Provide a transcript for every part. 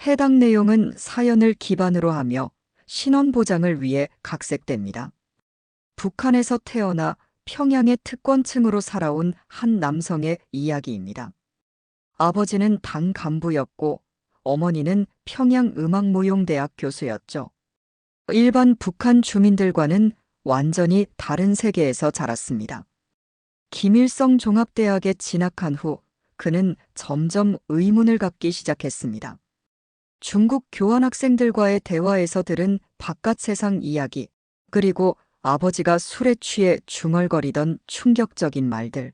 해당 내용은 사연을 기반으로 하며 신원 보장을 위해 각색됩니다. 북한에서 태어나 평양의 특권층으로 살아온 한 남성의 이야기입니다. 아버지는 당 간부였고 어머니는 평양음악무용대학 교수였죠. 일반 북한 주민들과는 완전히 다른 세계에서 자랐습니다. 김일성 종합대학에 진학한 후 그는 점점 의문을 갖기 시작했습니다. 중국 교환학생들과의 대화에서 들은 바깥 세상 이야기, 그리고 아버지가 술에 취해 중얼거리던 충격적인 말들.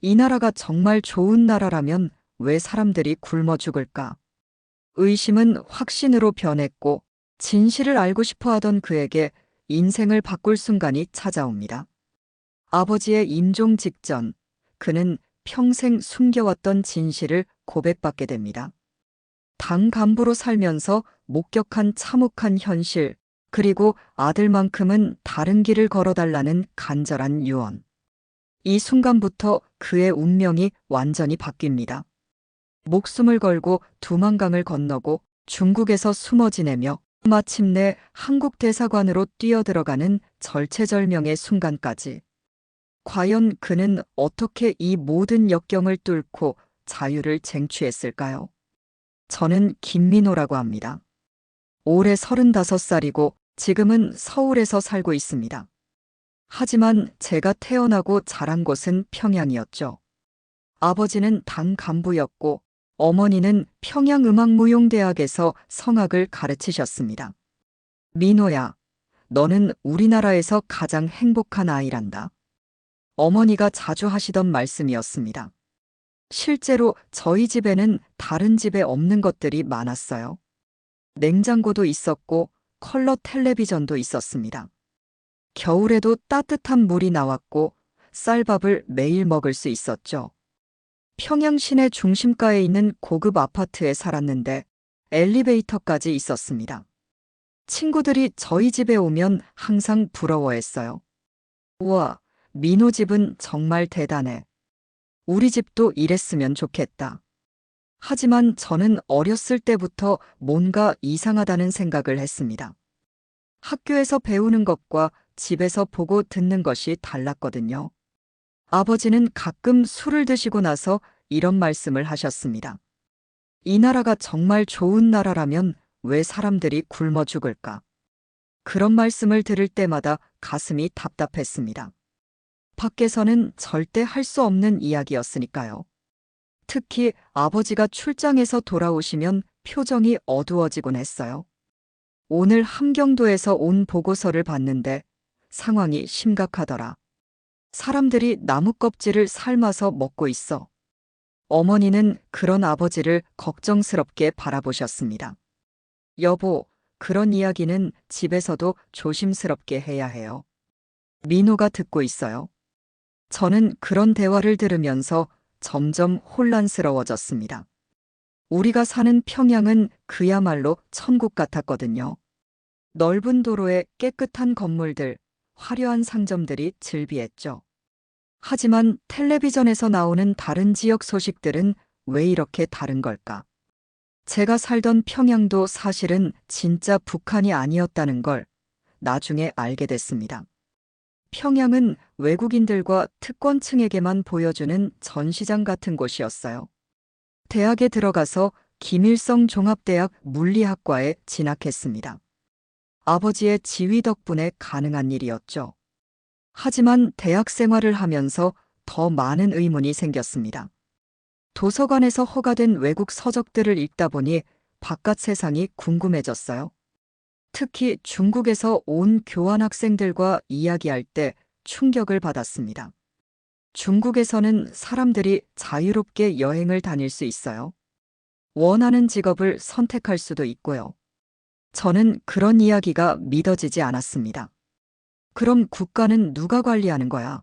이 나라가 정말 좋은 나라라면 왜 사람들이 굶어 죽을까? 의심은 확신으로 변했고 진실을 알고 싶어 하던 그에게 인생을 바꿀 순간이 찾아옵니다. 아버지의 임종 직전, 그는 평생 숨겨왔던 진실을 고백받게 됩니다. 당 간부로 살면서 목격한 참혹한 현실, 그리고 아들만큼은 다른 길을 걸어달라는 간절한 유언. 이 순간부터 그의 운명이 완전히 바뀝니다. 목숨을 걸고 두만강을 건너고 중국에서 숨어 지내며 마침내 한국 대사관으로 뛰어들어가는 절체절명의 순간까지. 과연 그는 어떻게 이 모든 역경을 뚫고 자유를 쟁취했을까요? 저는 김민호라고 합니다. 올해 35살이고 지금은 서울에서 살고 있습니다. 하지만 제가 태어나고 자란 곳은 평양이었죠. 아버지는 당 간부였고 어머니는 평양음악무용대학에서 성악을 가르치셨습니다. 민호야, 너는 우리나라에서 가장 행복한 아이란다. 어머니가 자주 하시던 말씀이었습니다. 실제로 저희 집에는 다른 집에 없는 것들이 많았어요. 냉장고도 있었고 컬러 텔레비전도 있었습니다. 겨울에도 따뜻한 물이 나왔고 쌀밥을 매일 먹을 수 있었죠. 평양 시내 중심가에 있는 고급 아파트에 살았는데 엘리베이터까지 있었습니다. 친구들이 저희 집에 오면 항상 부러워했어요. 우와, 민호 집은 정말 대단해. 우리 집도 이랬으면 좋겠다. 하지만 저는 어렸을 때부터 뭔가 이상하다는 생각을 했습니다. 학교에서 배우는 것과 집에서 보고 듣는 것이 달랐거든요. 아버지는 가끔 술을 드시고 나서 이런 말씀을 하셨습니다. 이 나라가 정말 좋은 나라라면 왜 사람들이 굶어 죽을까? 그런 말씀을 들을 때마다 가슴이 답답했습니다. 밖에서는 절대 할 수 없는 이야기였으니까요. 특히 아버지가 출장에서 돌아오시면 표정이 어두워지곤 했어요. 오늘 함경도에서 온 보고서를 봤는데 상황이 심각하더라. 사람들이 나무 껍질을 삶아서 먹고 있어. 어머니는 그런 아버지를 걱정스럽게 바라보셨습니다. 여보, 그런 이야기는 집에서도 조심스럽게 해야 해요. 민호가 듣고 있어요. 저는 그런 대화를 들으면서 점점 혼란스러워졌습니다. 우리가 사는 평양은 그야말로 천국 같았거든요. 넓은 도로에 깨끗한 건물들, 화려한 상점들이 즐비했죠. 하지만 텔레비전에서 나오는 다른 지역 소식들은 왜 이렇게 다른 걸까? 제가 살던 평양도 사실은 진짜 북한이 아니었다는 걸 나중에 알게 됐습니다. 평양은 외국인들과 특권층에게만 보여주는 전시장 같은 곳이었어요. 대학에 들어가서 김일성 종합대학 물리학과에 진학했습니다. 아버지의 지휘 덕분에 가능한 일이었죠. 하지만 대학 생활을 하면서 더 많은 의문이 생겼습니다. 도서관에서 허가된 외국 서적들을 읽다 보니 바깥 세상이 궁금해졌어요. 특히 중국에서 온 교환학생들과 이야기할 때 충격을 받았습니다. 중국에서는 사람들이 자유롭게 여행을 다닐 수 있어요. 원하는 직업을 선택할 수도 있고요. 저는 그런 이야기가 믿어지지 않았습니다. 그럼 국가는 누가 관리하는 거야?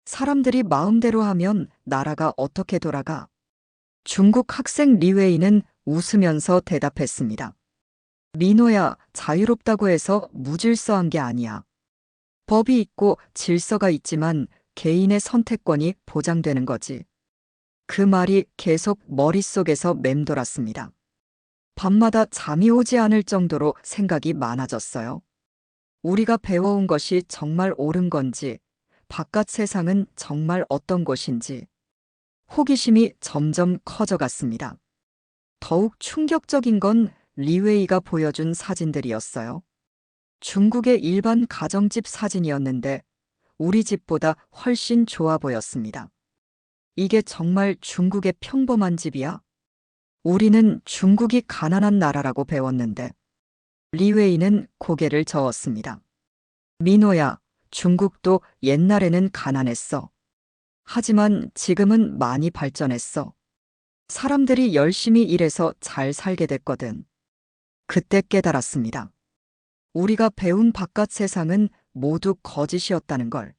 사람들이 마음대로 하면 나라가 어떻게 돌아가? 중국 학생 리웨이는 웃으면서 대답했습니다. 민호야, 자유롭다고 해서 무질서한 게 아니야. 법이 있고 질서가 있지만 개인의 선택권이 보장되는 거지. 그 말이 계속 머릿속에서 맴돌았습니다. 밤마다 잠이 오지 않을 정도로 생각이 많아졌어요. 우리가 배워온 것이 정말 옳은 건지, 바깥 세상은 정말 어떤 곳인지, 호기심이 점점 커져갔습니다. 더욱 충격적인 건 리웨이가 보여준 사진들이었어요. 중국의 일반 가정집 사진이었는데 우리 집보다 훨씬 좋아 보였습니다. 이게 정말 중국의 평범한 집이야? 우리는 중국이 가난한 나라라고 배웠는데. 리웨이는 고개를 저었습니다. 민호야, 중국도 옛날에는 가난했어. 하지만 지금은 많이 발전했어. 사람들이 열심히 일해서 잘 살게 됐거든. 그때 깨달았습니다. 우리가 배운 바깥 세상은 모두 거짓이었다는 걸.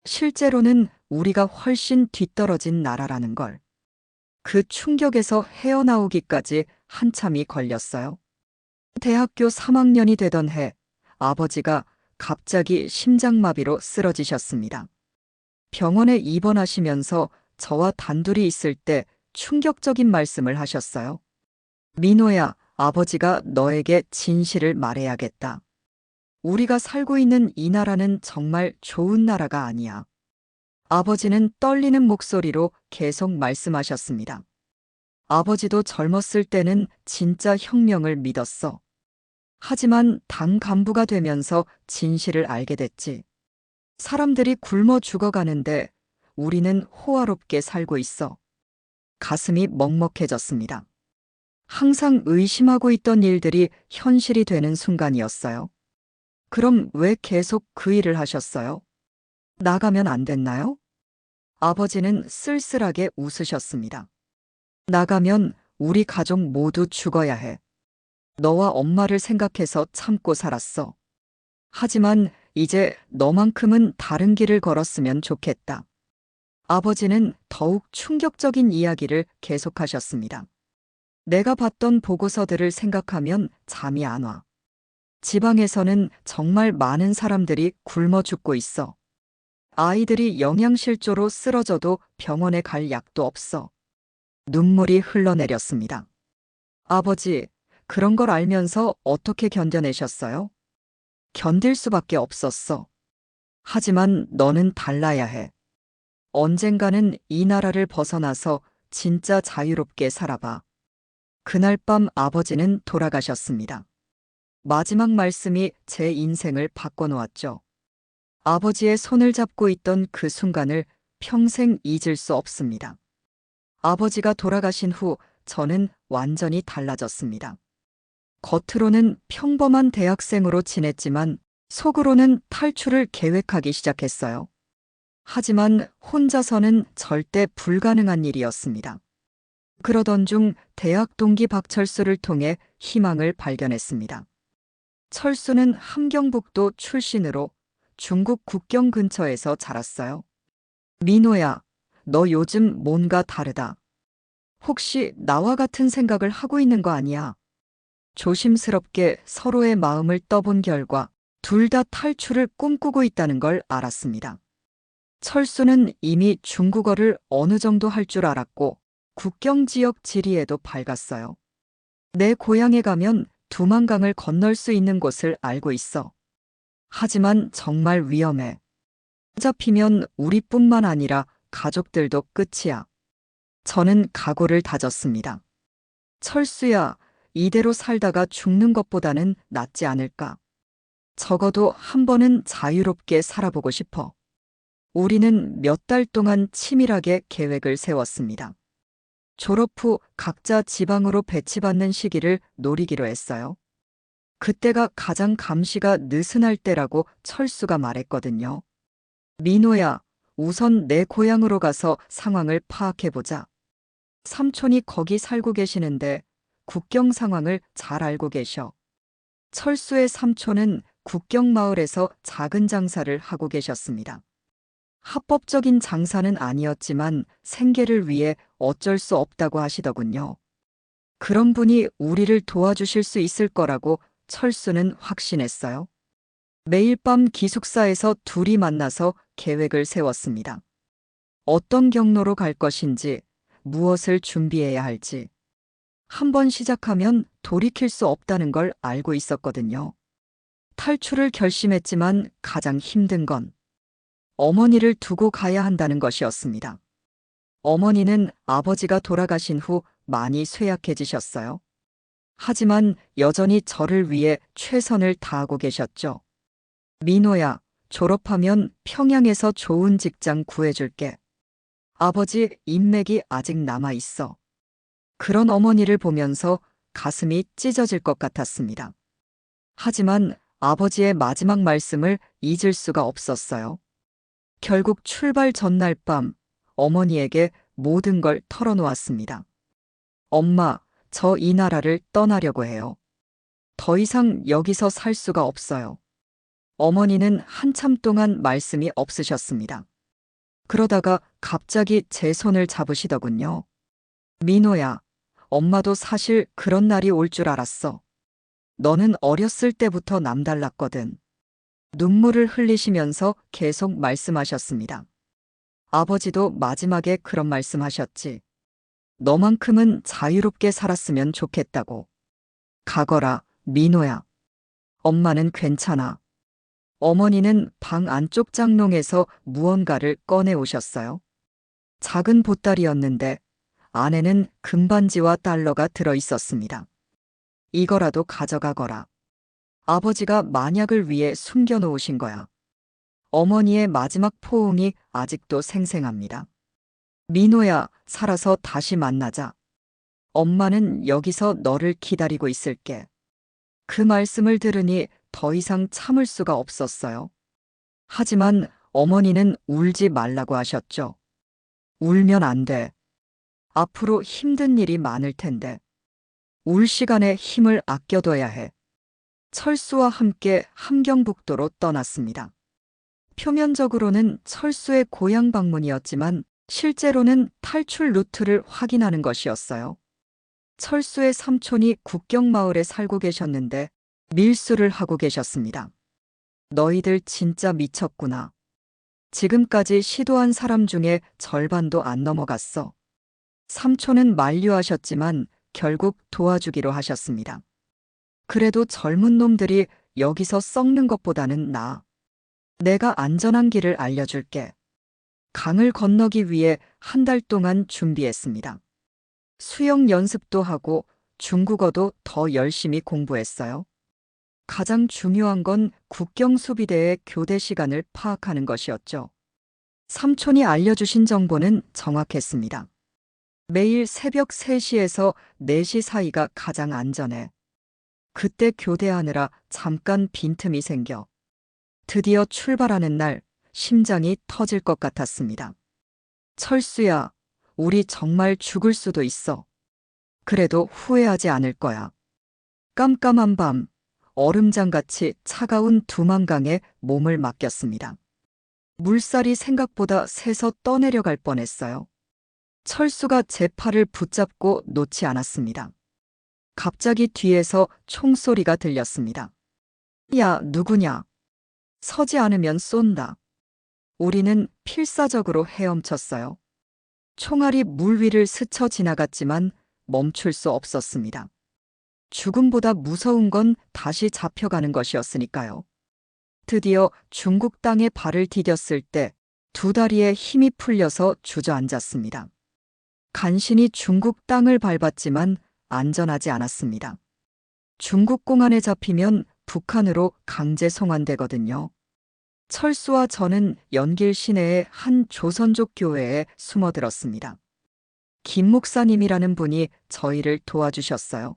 실제로는 우리가 훨씬 뒤떨어진 나라라는 걸. 그 충격에서 헤어나오기까지 한참이 걸렸어요. 대학교 3학년이 되던 해, 아버지가 갑자기 심장마비로 쓰러지셨습니다. 병원에 입원하시면서 저와 단둘이 있을 때 충격적인 말씀을 하셨어요. 민호야, 아버지가 너에게 진실을 말해야겠다. 우리가 살고 있는 이 나라는 정말 좋은 나라가 아니야. 아버지는 떨리는 목소리로 계속 말씀하셨습니다. 아버지도 젊었을 때는 진짜 혁명을 믿었어. 하지만 당 간부가 되면서 진실을 알게 됐지. 사람들이 굶어 죽어가는데 우리는 호화롭게 살고 있어. 가슴이 먹먹해졌습니다. 항상 의심하고 있던 일들이 현실이 되는 순간이었어요. 그럼 왜 계속 그 일을 하셨어요? 나가면 안 됐나요? 아버지는 쓸쓸하게 웃으셨습니다. 나가면 우리 가족 모두 죽어야 해. 너와 엄마를 생각해서 참고 살았어. 하지만 이제 너만큼은 다른 길을 걸었으면 좋겠다. 아버지는 더욱 충격적인 이야기를 계속하셨습니다. 내가 봤던 보고서들을 생각하면 잠이 안 와. 지방에서는 정말 많은 사람들이 굶어 죽고 있어. 아이들이 영양실조로 쓰러져도 병원에 갈 약도 없어. 눈물이 흘러내렸습니다. 아버지, 그런 걸 알면서 어떻게 견뎌내셨어요? 견딜 수밖에 없었어. 하지만 너는 달라야 해. 언젠가는 이 나라를 벗어나서 진짜 자유롭게 살아봐. 그날 밤 아버지는 돌아가셨습니다. 마지막 말씀이 제 인생을 바꿔놓았죠. 아버지의 손을 잡고 있던 그 순간을 평생 잊을 수 없습니다. 아버지가 돌아가신 후 저는 완전히 달라졌습니다. 겉으로는 평범한 대학생으로 지냈지만 속으로는 탈출을 계획하기 시작했어요. 하지만 혼자서는 절대 불가능한 일이었습니다. 그러던 중 대학 동기 박철수를 통해 희망을 발견했습니다. 철수는 함경북도 출신으로 중국 국경 근처에서 자랐어요. 민호야, 너 요즘 뭔가 다르다. 혹시 나와 같은 생각을 하고 있는 거 아니야? 조심스럽게 서로의 마음을 떠본 결과 둘 다 탈출을 꿈꾸고 있다는 걸 알았습니다. 철수는 이미 중국어를 어느 정도 할 줄 알았고 국경 지역 지리에도 밝았어요. 내 고향에 가면 두만강을 건널 수 있는 곳을 알고 있어. 하지만 정말 위험해. 잡히면 우리뿐만 아니라 가족들도 끝이야. 저는 각오를 다졌습니다. 철수야, 이대로 살다가 죽는 것보다는 낫지 않을까. 적어도 한 번은 자유롭게 살아보고 싶어. 우리는 몇 달 동안 치밀하게 계획을 세웠습니다. 졸업 후 각자 지방으로 배치받는 시기를 노리기로 했어요. 그때가 가장 감시가 느슨할 때라고 철수가 말했거든요. 민호야, 우선 내 고향으로 가서 상황을 파악해보자. 삼촌이 거기 살고 계시는데 국경 상황을 잘 알고 계셔. 철수의 삼촌은 국경 마을에서 작은 장사를 하고 계셨습니다. 합법적인 장사는 아니었지만 생계를 위해 어쩔 수 없다고 하시더군요. 그런 분이 우리를 도와주실 수 있을 거라고 철수는 확신했어요. 매일 밤 기숙사에서 둘이 만나서 계획을 세웠습니다. 어떤 경로로 갈 것인지, 무엇을 준비해야 할지. 한 번 시작하면 돌이킬 수 없다는 걸 알고 있었거든요. 탈출을 결심했지만 가장 힘든 건 어머니를 두고 가야 한다는 것이었습니다. 어머니는 아버지가 돌아가신 후 많이 쇠약해지셨어요. 하지만 여전히 저를 위해 최선을 다하고 계셨죠. 민호야, 졸업하면 평양에서 좋은 직장 구해줄게. 아버지 인맥이 아직 남아 있어. 그런 어머니를 보면서 가슴이 찢어질 것 같았습니다. 하지만 아버지의 마지막 말씀을 잊을 수가 없었어요. 결국 출발 전날 밤 어머니에게 모든 걸 털어놓았습니다. 엄마, 저 이 나라를 떠나려고 해요. 더 이상 여기서 살 수가 없어요. 어머니는 한참 동안 말씀이 없으셨습니다. 그러다가 갑자기 제 손을 잡으시더군요. 민호야, 엄마도 사실 그런 날이 올 줄 알았어. 너는 어렸을 때부터 남달랐거든. 눈물을 흘리시면서 계속 말씀하셨습니다. 아버지도 마지막에 그런 말씀하셨지. 너만큼은 자유롭게 살았으면 좋겠다고. 가거라, 민호야. 엄마는 괜찮아. 어머니는 방 안쪽 장롱에서 무언가를 꺼내 오셨어요. 작은 보따리였는데 안에는 금반지와 달러가 들어 있었습니다. 이거라도 가져가거라. 아버지가 만약을 위해 숨겨놓으신 거야. 어머니의 마지막 포옹이 아직도 생생합니다. 민호야, 살아서 다시 만나자. 엄마는 여기서 너를 기다리고 있을게. 그 말씀을 들으니 더 이상 참을 수가 없었어요. 하지만 어머니는 울지 말라고 하셨죠. 울면 안 돼. 앞으로 힘든 일이 많을 텐데. 울 시간에 힘을 아껴둬야 해. 철수와 함께 함경북도로 떠났습니다. 표면적으로는 철수의 고향 방문이었지만 실제로는 탈출 루트를 확인하는 것이었어요. 철수의 삼촌이 국경마을에 살고 계셨는데 밀수를 하고 계셨습니다. 너희들 진짜 미쳤구나. 지금까지 시도한 사람 중에 절반도 안 넘어갔어. 삼촌은 만류하셨지만 결국 도와주기로 하셨습니다. 그래도 젊은 놈들이 여기서 썩는 것보다는 나아. 내가 안전한 길을 알려줄게. 강을 건너기 위해 한 달 동안 준비했습니다. 수영 연습도 하고 중국어도 더 열심히 공부했어요. 가장 중요한 건 국경수비대의 교대 시간을 파악하는 것이었죠. 삼촌이 알려주신 정보는 정확했습니다. 매일 새벽 3시에서 4시 사이가 가장 안전해. 그때 교대하느라 잠깐 빈틈이 생겨. 드디어 출발하는 날 심장이 터질 것 같았습니다. 철수야, 우리 정말 죽을 수도 있어. 그래도 후회하지 않을 거야. 깜깜한 밤, 얼음장같이 차가운 두만강에 몸을 맡겼습니다. 물살이 생각보다 세서 떠내려갈 뻔했어요. 철수가 제 팔을 붙잡고 놓지 않았습니다. 갑자기 뒤에서 총소리가 들렸습니다. 야, 누구냐? 서지 않으면 쏜다. 우리는 필사적으로 헤엄쳤어요. 총알이 물 위를 스쳐 지나갔지만 멈출 수 없었습니다. 죽음보다 무서운 건 다시 잡혀가는 것이었으니까요. 드디어 중국 땅에 발을 디뎠을 때 두 다리에 힘이 풀려서 주저앉았습니다. 간신히 중국 땅을 밟았지만 안전하지 않았습니다. 중국 공안에 잡히면 북한으로 강제 송환되거든요. 철수와 저는 연길 시내의 한 조선족 교회에 숨어들었습니다. 김 목사님이라는 분이 저희를 도와주셨어요.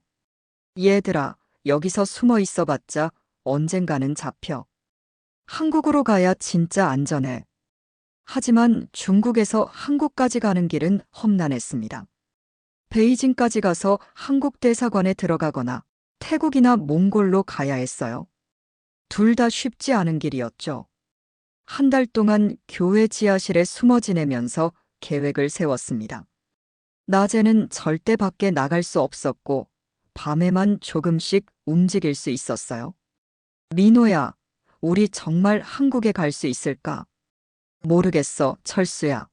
얘들아, 여기서 숨어 있어봤자 언젠가는 잡혀. 한국으로 가야 진짜 안전해. 하지만 중국에서 한국까지 가는 길은 험난했습니다. 베이징까지 가서 한국 대사관에 들어가거나 태국이나 몽골로 가야 했어요. 둘 다 쉽지 않은 길이었죠. 한 달 동안 교회 지하실에 숨어 지내면서 계획을 세웠습니다. 낮에는 절대 밖에 나갈 수 없었고 밤에만 조금씩 움직일 수 있었어요. 민호야, 우리 정말 한국에 갈 수 있을까? 모르겠어, 철수야.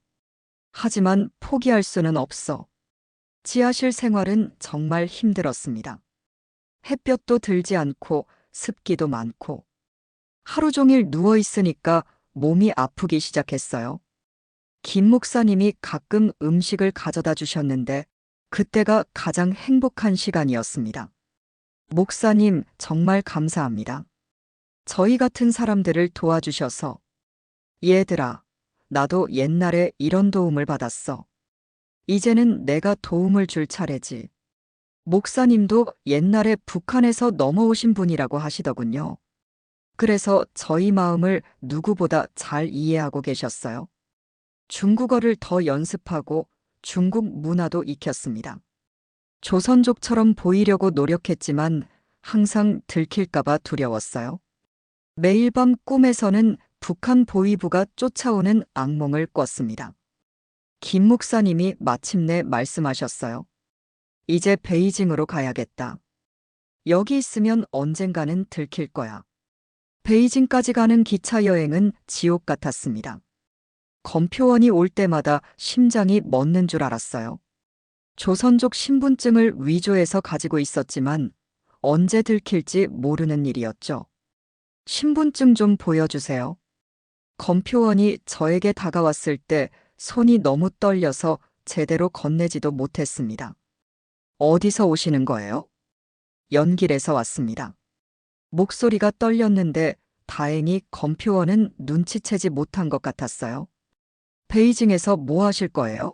하지만 포기할 수는 없어. 지하실 생활은 정말 힘들었습니다. 햇볕도 들지 않고 습기도 많고 하루 종일 누워 있으니까 몸이 아프기 시작했어요. 김 목사님이 가끔 음식을 가져다 주셨는데 그때가 가장 행복한 시간이었습니다. 목사님, 정말 감사합니다. 저희 같은 사람들을 도와주셔서. 얘들아, 나도 옛날에 이런 도움을 받았어. 이제는 내가 도움을 줄 차례지. 목사님도 옛날에 북한에서 넘어오신 분이라고 하시더군요. 그래서 저희 마음을 누구보다 잘 이해하고 계셨어요. 중국어를 더 연습하고 중국 문화도 익혔습니다. 조선족처럼 보이려고 노력했지만 항상 들킬까봐 두려웠어요. 매일 밤 꿈에서는 북한 보위부가 쫓아오는 악몽을 꿨습니다. 김 목사님이 마침내 말씀하셨어요. 이제 베이징으로 가야겠다. 여기 있으면 언젠가는 들킬 거야. 베이징까지 가는 기차 여행은 지옥 같았습니다. 검표원이 올 때마다 심장이 멎는 줄 알았어요. 조선족 신분증을 위조해서 가지고 있었지만 언제 들킬지 모르는 일이었죠. 신분증 좀 보여주세요. 검표원이 저에게 다가왔을 때 손이 너무 떨려서 제대로 건네지도 못했습니다. 어디서 오시는 거예요? 연길에서 왔습니다. 목소리가 떨렸는데 다행히 검표원은 눈치채지 못한 것 같았어요. 베이징에서 뭐 하실 거예요?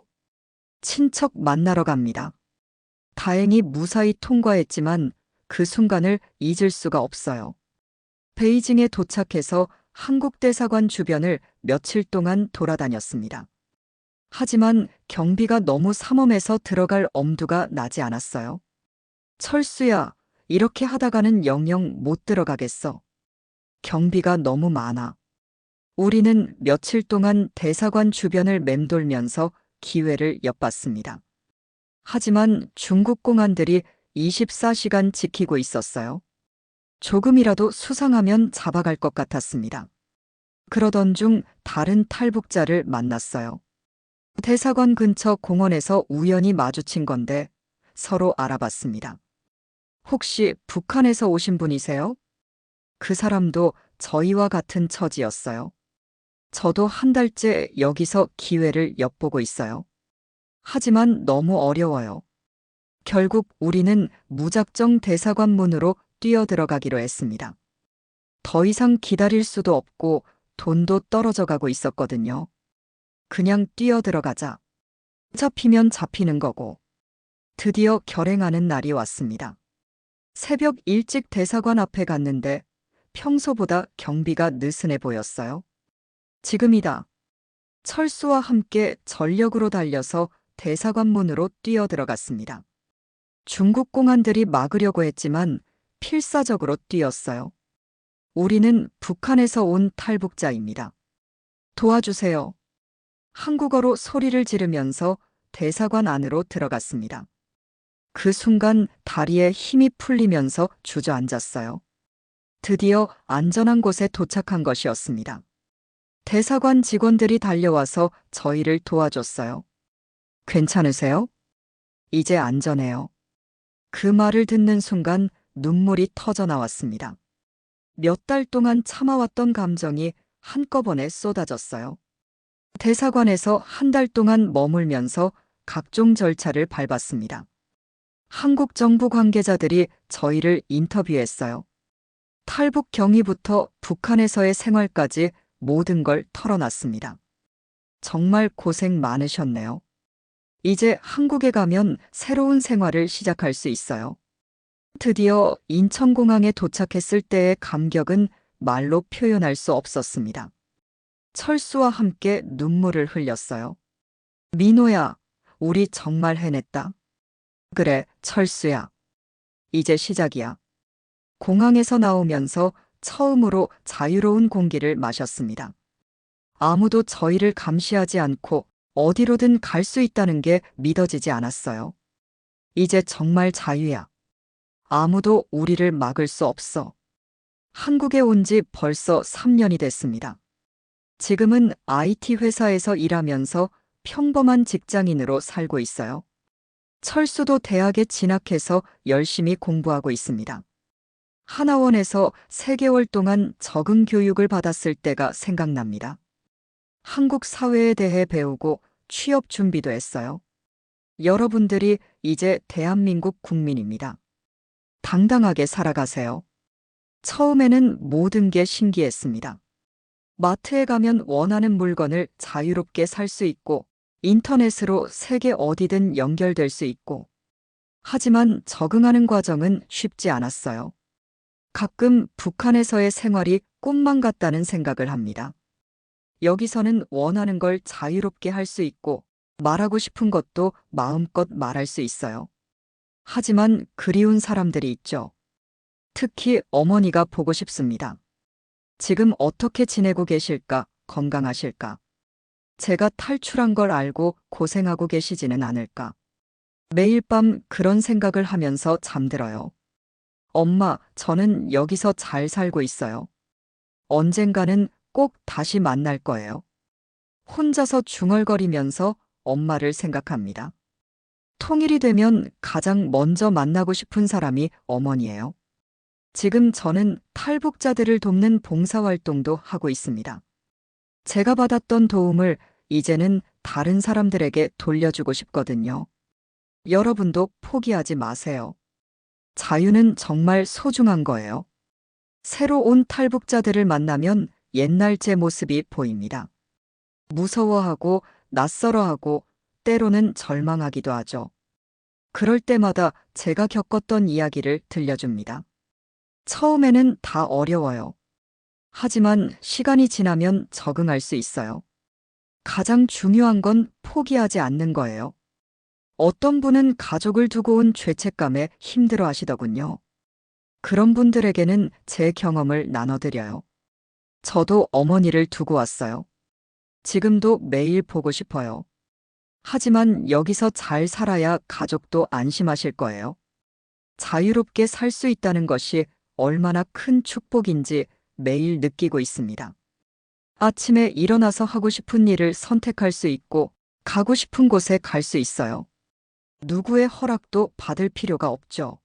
친척 만나러 갑니다. 다행히 무사히 통과했지만 그 순간을 잊을 수가 없어요. 베이징에 도착해서 한국 대사관 주변을 며칠 동안 돌아다녔습니다. 하지만 경비가 너무 삼엄해서 들어갈 엄두가 나지 않았어요. 철수야, 이렇게 하다가는 영영 못 들어가겠어. 경비가 너무 많아. 우리는 며칠 동안 대사관 주변을 맴돌면서 기회를 엿봤습니다. 하지만 중국 공안들이 24시간 지키고 있었어요. 조금이라도 수상하면 잡아갈 것 같았습니다. 그러던 중 다른 탈북자를 만났어요. 대사관 근처 공원에서 우연히 마주친 건데 서로 알아봤습니다. 혹시 북한에서 오신 분이세요? 그 사람도 저희와 같은 처지였어요. 저도 한 달째 여기서 기회를 엿보고 있어요. 하지만 너무 어려워요. 결국 우리는 무작정 대사관 문으로 뛰어들어가기로 했습니다. 더 이상 기다릴 수도 없고 돈도 떨어져 가고 있었거든요. 그냥 뛰어들어가자. 잡히면 잡히는 거고. 드디어 결행하는 날이 왔습니다. 새벽 일찍 대사관 앞에 갔는데 평소보다 경비가 느슨해 보였어요. 지금이다. 철수와 함께 전력으로 달려서 대사관 문으로 뛰어들어갔습니다. 중국 공안들이 막으려고 했지만 필사적으로 뛰었어요. 우리는 북한에서 온 탈북자입니다. 도와주세요. 한국어로 소리를 지르면서 대사관 안으로 들어갔습니다. 그 순간 다리에 힘이 풀리면서 주저앉았어요. 드디어 안전한 곳에 도착한 것이었습니다. 대사관 직원들이 달려와서 저희를 도와줬어요. 괜찮으세요? 이제 안전해요. 그 말을 듣는 순간 눈물이 터져 나왔습니다. 몇 달 동안 참아왔던 감정이 한꺼번에 쏟아졌어요. 대사관에서 한 달 동안 머물면서 각종 절차를 밟았습니다. 한국 정부 관계자들이 저희를 인터뷰했어요. 탈북 경위부터 북한에서의 생활까지 모든 걸 털어놨습니다. 정말 고생 많으셨네요. 이제 한국에 가면 새로운 생활을 시작할 수 있어요. 드디어 인천공항에 도착했을 때의 감격은 말로 표현할 수 없었습니다. 철수와 함께 눈물을 흘렸어요. 민호야, 우리 정말 해냈다. 그래, 철수야. 이제 시작이야. 공항에서 나오면서 처음으로 자유로운 공기를 마셨습니다. 아무도 저희를 감시하지 않고 어디로든 갈 수 있다는 게 믿어지지 않았어요. 이제 정말 자유야. 아무도 우리를 막을 수 없어. 한국에 온 지 벌써 3년이 됐습니다. 지금은 IT 회사에서 일하면서 평범한 직장인으로 살고 있어요. 철수도 대학에 진학해서 열심히 공부하고 있습니다. 하나원에서 3개월 동안 적응 교육을 받았을 때가 생각납니다. 한국 사회에 대해 배우고 취업 준비도 했어요. 여러분들이 이제 대한민국 국민입니다. 당당하게 살아가세요. 처음에는 모든 게 신기했습니다. 마트에 가면 원하는 물건을 자유롭게 살 수 있고, 인터넷으로 세계 어디든 연결될 수 있고, 하지만 적응하는 과정은 쉽지 않았어요. 가끔 북한에서의 생활이 꿈만 같다는 생각을 합니다. 여기서는 원하는 걸 자유롭게 할 수 있고, 말하고 싶은 것도 마음껏 말할 수 있어요. 하지만 그리운 사람들이 있죠. 특히 어머니가 보고 싶습니다. 지금 어떻게 지내고 계실까? 건강하실까? 제가 탈출한 걸 알고 고생하고 계시지는 않을까? 매일 밤 그런 생각을 하면서 잠들어요. 엄마, 저는 여기서 잘 살고 있어요. 언젠가는 꼭 다시 만날 거예요. 혼자서 중얼거리면서 엄마를 생각합니다. 통일이 되면 가장 먼저 만나고 싶은 사람이 어머니예요. 지금 저는 탈북자들을 돕는 봉사활동도 하고 있습니다. 제가 받았던 도움을 이제는 다른 사람들에게 돌려주고 싶거든요. 여러분도 포기하지 마세요. 자유는 정말 소중한 거예요. 새로 온 탈북자들을 만나면 옛날 제 모습이 보입니다. 무서워하고 낯설어하고 때로는 절망하기도 하죠. 그럴 때마다 제가 겪었던 이야기를 들려줍니다. 처음에는 다 어려워요. 하지만 시간이 지나면 적응할 수 있어요. 가장 중요한 건 포기하지 않는 거예요. 어떤 분은 가족을 두고 온 죄책감에 힘들어 하시더군요. 그런 분들에게는 제 경험을 나눠드려요. 저도 어머니를 두고 왔어요. 지금도 매일 보고 싶어요. 하지만 여기서 잘 살아야 가족도 안심하실 거예요. 자유롭게 살 수 있다는 것이 얼마나 큰 축복인지 매일 느끼고 있습니다. 아침에 일어나서 하고 싶은 일을 선택할 수 있고 가고 싶은 곳에 갈 수 있어요. 누구의 허락도 받을 필요가 없죠.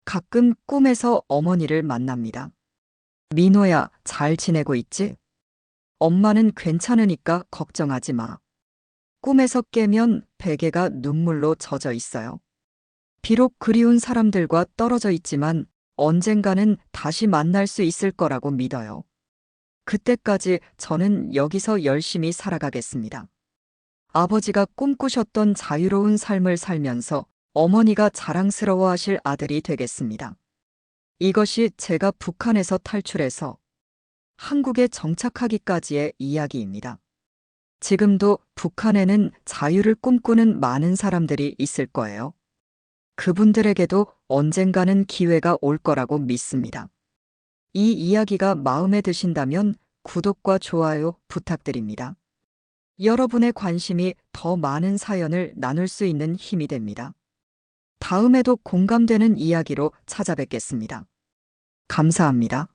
가끔 꿈에서 어머니를 만납니다. 민호야, 잘 지내고 있지? 엄마는 괜찮으니까 걱정하지 마. 꿈에서 깨면 베개가 눈물로 젖어 있어요. 비록 그리운 사람들과 떨어져 있지만 언젠가는 다시 만날 수 있을 거라고 믿어요. 그때까지 저는 여기서 열심히 살아가겠습니다. 아버지가 꿈꾸셨던 자유로운 삶을 살면서 어머니가 자랑스러워하실 아들이 되겠습니다. 이것이 제가 북한에서 탈출해서 한국에 정착하기까지의 이야기입니다. 지금도 북한에는 자유를 꿈꾸는 많은 사람들이 있을 거예요. 그분들에게도 언젠가는 기회가 올 거라고 믿습니다. 이 이야기가 마음에 드신다면 구독과 좋아요 부탁드립니다. 여러분의 관심이 더 많은 사연을 나눌 수 있는 힘이 됩니다. 다음에도 공감되는 이야기로 찾아뵙겠습니다. 감사합니다.